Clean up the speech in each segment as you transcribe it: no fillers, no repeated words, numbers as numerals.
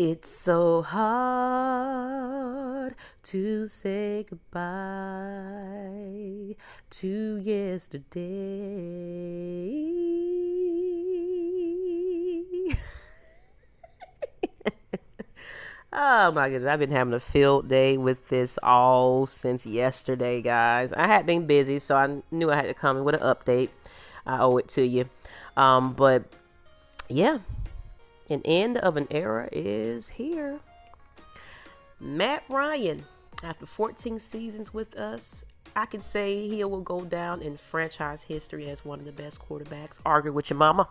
It's so hard to say goodbye to yesterday. Oh my goodness, I've been having a field day with this all since yesterday, guys. I had been busy, so I knew I had to come in with an update. I owe it to you. But yeah, an end of an era is here. Matt Ryan, after 14 seasons with us, I can say he will go down in franchise history as one of the best quarterbacks. Argue with your mama.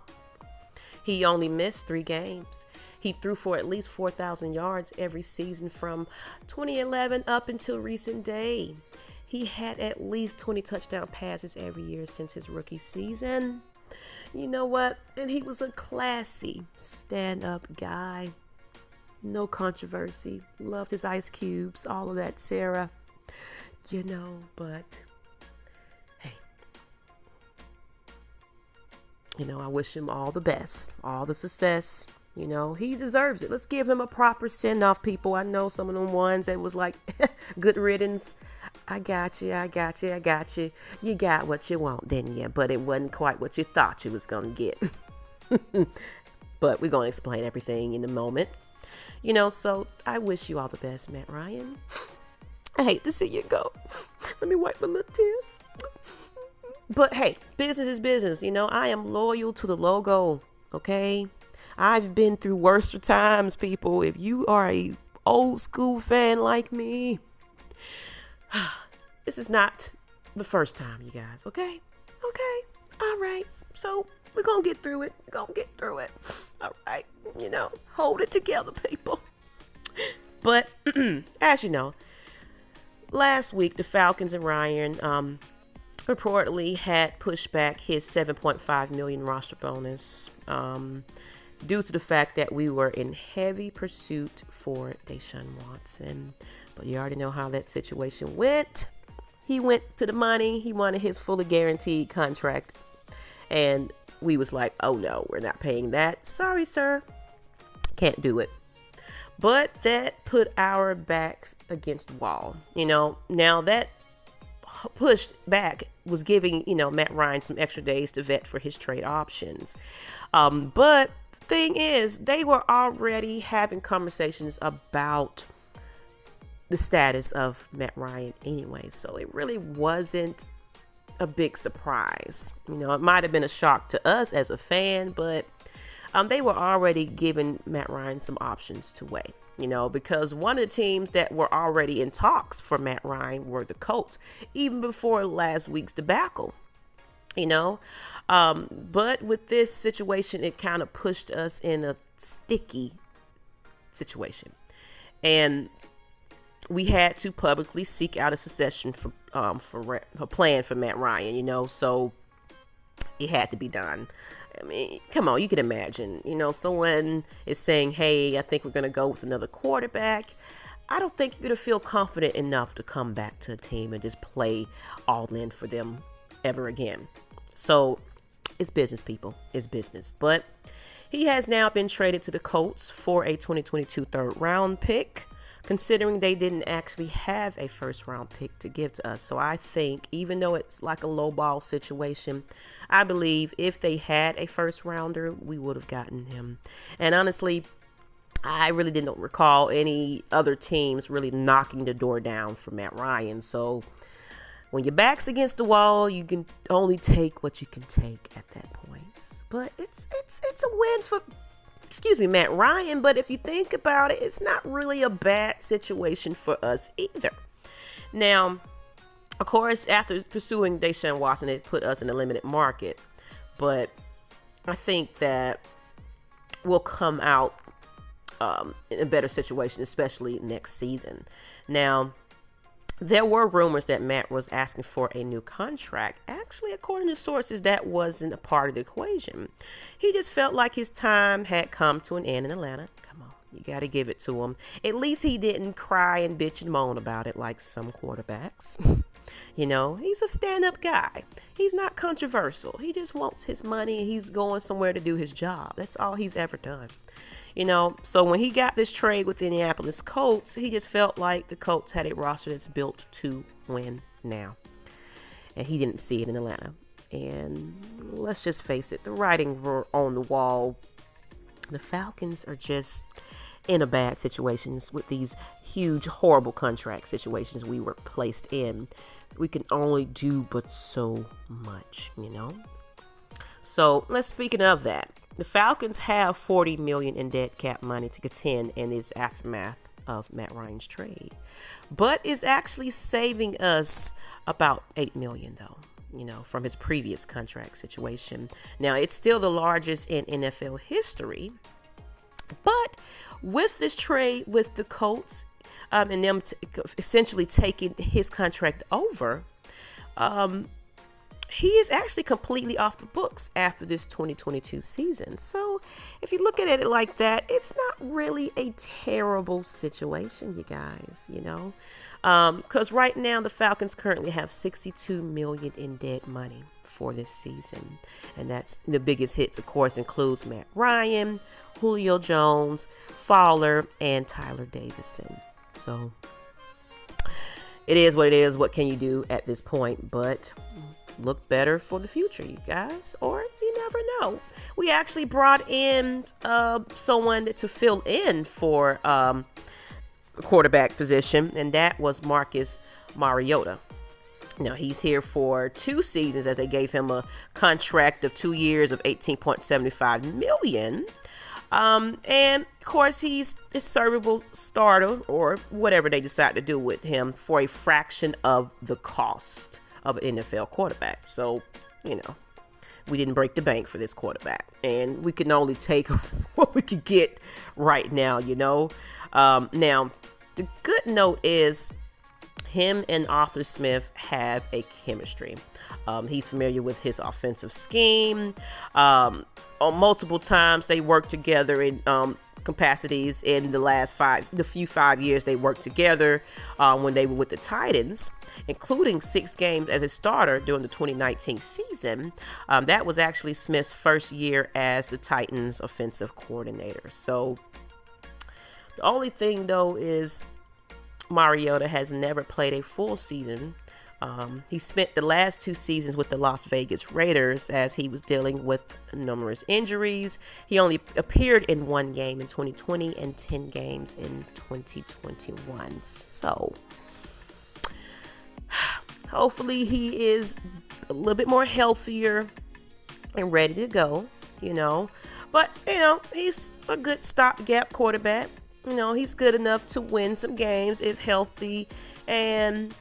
He only missed 3 games. He threw for at least 4,000 yards every season from 2011 up until recent day. He had at least 20 touchdown passes every year since his rookie season. You know what? And he was a classy stand-up guy. No controversy. Loved his ice cubes, all of that, Sarah. But hey. I wish him all the best, all the success. He deserves it. Let's give him a proper send-off, people. I know some of them ones that was like, good riddance. I got you. You got what you want, didn't you? But it wasn't quite what you thought you was going to get. But we're going to explain everything in a moment. So I wish you all the best, Matt Ryan. I hate to see you go. Let me wipe my little tears. But hey, business is business. I am loyal to the logo, okay? I've been through worse times, people. If you are a old school fan like me, this is not the first time, you guys, okay? Okay, all right. So we're going to get through it. All right, hold it together, people. But as you know, last week, the Falcons and Ryan reportedly had pushed back his $7.5 million roster bonus due to the fact that we were in heavy pursuit for Deshaun Watson. But you already know how that situation went. He went to the money. He wanted his fully guaranteed contract. And we was like, oh no, we're not paying that. Sorry, sir. Can't do it. But that put our backs against the wall. Now that pushed back was giving, Matt Ryan some extra days to vet for his trade options. But the thing is, they were already having conversations about the status of Matt Ryan anyway. So it really wasn't a big surprise. It might have been a shock to us as a fan, but they were already giving Matt Ryan some options to weigh. Because one of the teams that were already in talks for Matt Ryan were the Colts, even before last week's debacle. But with this situation, it kind of pushed us in a sticky situation. And we had to publicly seek out a succession for plan for Matt Ryan, so it had to be done. I mean, come on, you can imagine, someone is saying, hey, I think we're going to go with another quarterback. I don't think you're going to feel confident enough to come back to a team and just play all in for them ever again. So it's business, people. It's business. But he has now been traded to the Colts for a 2022 third round pick, considering they didn't actually have a first round pick to give to us. So I think, even though it's like a low ball situation, I believe if they had a first rounder, we would have gotten him. And honestly, I really didn't recall any other teams really knocking the door down for Matt Ryan. So when your back's against the wall, you can only take what you can take at that point. But it's a win for Matt Ryan, but if you think about it, it's not really a bad situation for us either. Now, of course, after pursuing Deshaun Watson, it put us in a limited market, but I think that we'll come out in a better situation, especially next season. Now, there were rumors that Matt was asking for a new contract. Actually, according to sources, that wasn't a part of the equation. He just felt like his time had come to an end in Atlanta. Come on, you got to give it to him. At least he didn't cry and bitch and moan about it like some quarterbacks. He's a stand-up guy. He's not controversial. He just wants his money and he's going somewhere to do his job. That's all he's ever done. So when he got this trade with the Indianapolis Colts, he just felt like the Colts had a roster that's built to win now. And he didn't see it in Atlanta. And let's just face it, the writing were on the wall. The Falcons are just in a bad situations with these huge, horrible contract situations we were placed in. We can only do but so much, So speaking of that, the Falcons have $40 million in dead cap money to contend in its aftermath of Matt Ryan's trade, but is actually saving us about $8 million though. From his previous contract situation. Now, it's still the largest in NFL history, but with this trade with the Colts and them essentially taking his contract over, he is actually completely off the books after this 2022 season. So if you look at it like that, it's not really a terrible situation, you guys, because right now the Falcons currently have $62 million in dead money for this season. And that's the biggest hits, of course, includes Matt Ryan, Julio Jones, Fowler, and Tyler Davison. So it is what it is. What can you do at this point? But look better for the future, you guys, or you never know. We actually brought in someone to fill in for the quarterback position, and that was Marcus Mariota. Now, he's here for 2 seasons as they gave him a contract of 2 years of $18.75 million. And of course, he's a servable starter or whatever they decide to do with him for a fraction of the cost of an NFL quarterback. So, we didn't break the bank for this quarterback, and we can only take what we could get right now, Now, the good note is him and Arthur Smith have a chemistry. He's familiar with his offensive scheme. On multiple times they worked together in capacities in the few 5 years they worked together when they were with the Titans, including 6 games as a starter during the 2019 season. That was actually Smith's first year as the Titans offensive coordinator. So the only thing though is Mariota has never played a full season. He spent the last 2 seasons with the Las Vegas Raiders as he was dealing with numerous injuries. He only appeared in 1 game in 2020 and 10 games in 2021. So hopefully he is a little bit more healthier and ready to go, But, he's a good stopgap quarterback. He's good enough to win some games if healthy, and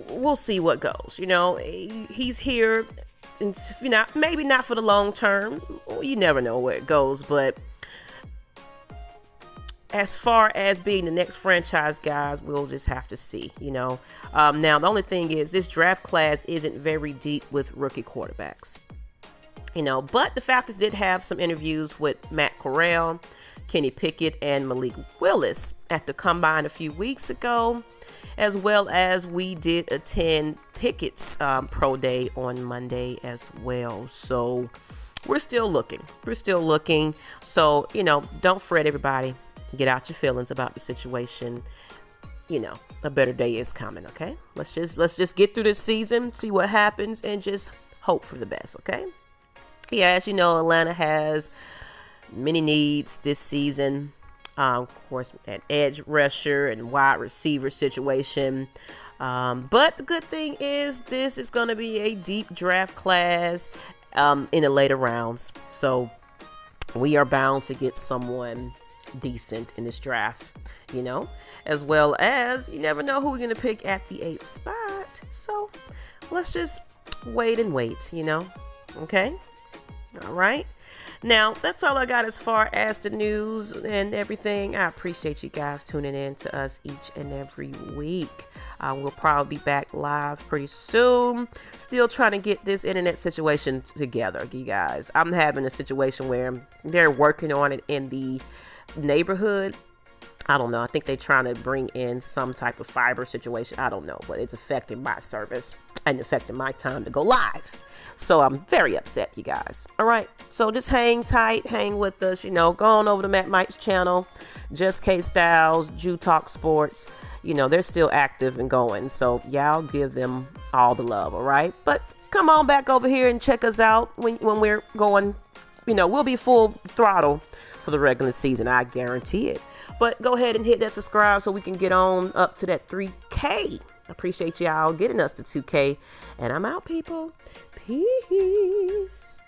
we'll see what goes. He's here, and maybe not for the long term. You never know where it goes, but as far as being the next franchise, guys, we'll just have to see. Now the only thing is this draft class isn't very deep with rookie quarterbacks. But the Falcons did have some interviews with Matt Corral, Kenny Pickett, and Malik Willis at the Combine a few weeks ago, as well as we did attend Pickett's pro day on Monday as well. So we're still looking. So, don't fret, everybody. Get out your feelings about the situation. A better day is coming, okay? Let's just get through this season, see what happens, and just hope for the best, okay? Yeah, as you know, Atlanta has many needs this season. Of course, an edge rusher and wide receiver situation. But the good thing is this is going to be a deep draft class in the later rounds. So we are bound to get someone decent in this draft, as well as you never know who we're going to pick at the 8th spot. So let's just wait and wait, Okay? All right. Now, that's all I got as far as the news and everything. I appreciate you guys tuning in to us each and every week. We'll probably be back live pretty soon. Still trying to get this internet situation together, you guys. I'm having a situation where they're working on it in the neighborhood. I don't know. I think they're trying to bring in some type of fiber situation. I don't know, but it's affecting my service. and affecting my time to go live. So I'm very upset, you guys. All right. So just hang tight, hang with us, go on over to Matt Mike's channel, Just K Styles, Jew Talk Sports. They're still active and going. So y'all give them all the love. All right. But come on back over here and check us out when we're going, we'll be full throttle for the regular season. I guarantee it. But go ahead and hit that subscribe so we can get on up to that 3K. I appreciate y'all getting us to 2K. And I'm out, people. Peace.